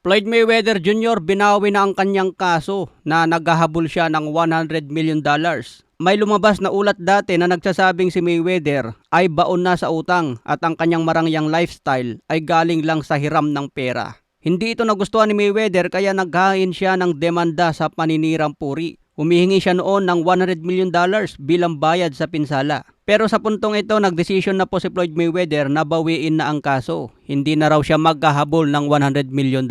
Floyd Mayweather Jr. binawi na ang kanyang kaso na naghahabol siya ng $100 million. May lumabas na ulat dati na nagsasabing si Mayweather ay baon na sa utang at ang kanyang marangyang lifestyle ay galing lang sa hiram ng pera. Hindi ito nagustuhan ni Mayweather kaya naghain siya ng demanda sa paninirang puri. Humihingi siya noon ng $100 million bilang bayad sa pinsala. Pero sa puntong ito, nagdesisyon na po si Floyd Mayweather na bawiin na ang kaso. Hindi na raw siya magkahabol ng $100 million.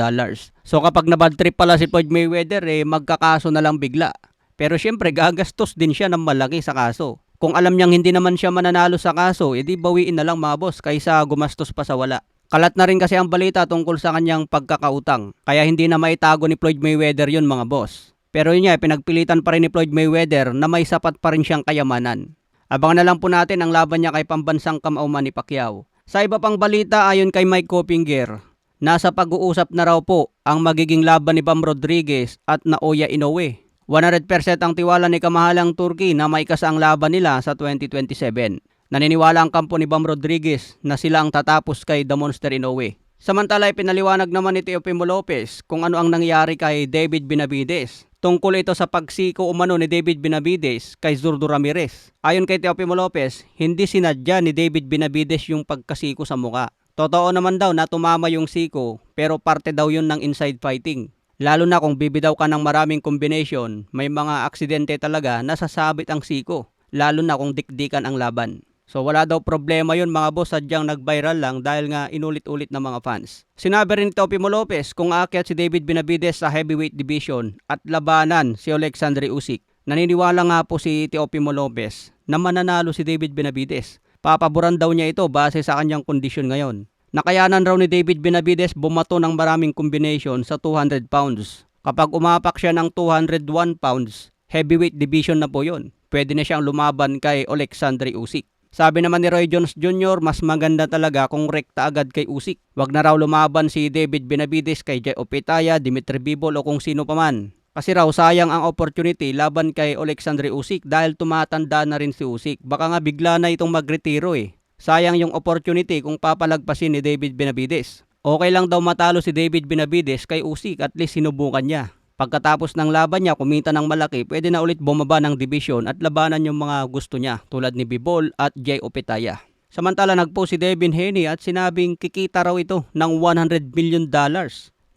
So kapag nabad trip pala si Floyd Mayweather, magkakaso na lang bigla. Pero syempre gagastos din siya ng malaki sa kaso. Kung alam niyang hindi naman siya mananalo sa kaso, edi bawiin na lang mga boss kaysa gumastos pa sa wala. Kalat na rin kasi ang balita tungkol sa kanyang pagkakautang. Kaya hindi na maitago ni Floyd Mayweather yun mga boss. Pero yun nga, pinagpilitan pa rin ni Floyd Mayweather na may sapat pa rin siyang kayamanan. Abangan na lang po natin ang laban niya kay pambansang kamao Manny Pacquiao. Sa iba pang balita ayon kay Mike Coppinger, nasa pag-uusap na raw po ang magiging laban ni Bam Rodriguez at Naoya Inoue. 100% ang tiwala ni kamahalang Turkey na maikasa ang laban nila sa 2027. Naniniwala ang kampo ni Bam Rodriguez na sila ang tatapos kay The Monster Inoue. Samantala ay pinaliwanag naman ni Teofimo Lopez kung ano ang nangyari kay David Benavidez. Tungkol ito sa pagsiko umano ni David Benavidez kay Zurdo Ramirez. Ayon kay Teofimo Lopez, hindi sinadya ni David Benavidez yung pagkasiko sa muka. Totoo naman daw na tumama yung siko pero parte daw yun ng inside fighting. Lalo na kung bibidaw ka ng maraming combination, may mga aksidente talaga na sasabit ang siko. Lalo na kung dikdikan ang laban. So wala daw problema yun mga boss, sadyang nag-viral lang dahil nga inulit-ulit ng mga fans. Sinabi rin ni Teofimo Lopez kung aakyat si David Benavidez sa heavyweight division at labanan si Alexander Usyk. Naniniwala nga po si Teofimo Lopez na mananalo si David Benavidez. Papaboran daw niya ito base sa kanyang kondisyon ngayon. Nakayanan raw ni David Benavidez bumato ng maraming combination sa 200 pounds. Kapag umapak siya ng 201 pounds, heavyweight division na po yun. Pwede na siyang lumaban kay Alexander Usyk. Sabi naman ni Roy Jones Jr., mas maganda talaga kung rekta agad kay Usyk. Wag na raw lumaban si David Benavidez kay Jay Opetaia, Dimitri Bivol o kung sino pa man. Kasi raw sayang ang opportunity laban kay Alexander Usyk dahil tumatanda na rin si Usyk. Baka nga bigla na itong magretiro Sayang yung opportunity kung papalagpasin ni David Benavidez. Okay lang daw matalo si David Benavidez kay Usyk, at least sinubukan niya. Pagkatapos ng laban niya, kumita ng malaki, pwede na ulit bumaba ng division at labanan yung mga gusto niya tulad ni Bivol at Jay Opetaia. Samantala nagpost si Devin Haney at sinabing kikita raw ito ng $100 million.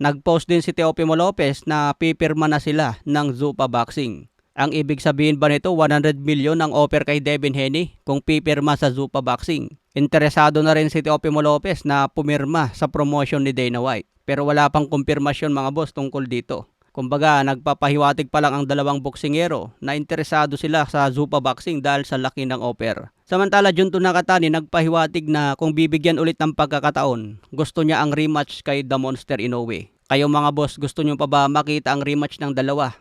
Nagpost din si Teofimo Lopez na pipirma na sila ng Zuffa Boxing. Ang ibig sabihin ba nito 100 million ang offer kay Devin Haney kung pipirma sa Zuffa Boxing? Interesado na rin si Teofimo Lopez na pumirma sa promotion ni Dana White. Pero wala pang kumpirmasyon mga boss tungkol dito. Kumbaga nagpapahiwatig pa lang ang dalawang boksingero na interesado sila sa Zuffa Boxing dahil sa laki ng offer. Samantala Junto Nakatani nagpahiwatig na kung bibigyan ulit ng pagkakataon, gusto niya ang rematch kay The Monster Inoue. Kayo mga boss, gusto niyo pa ba makita ang rematch ng dalawa?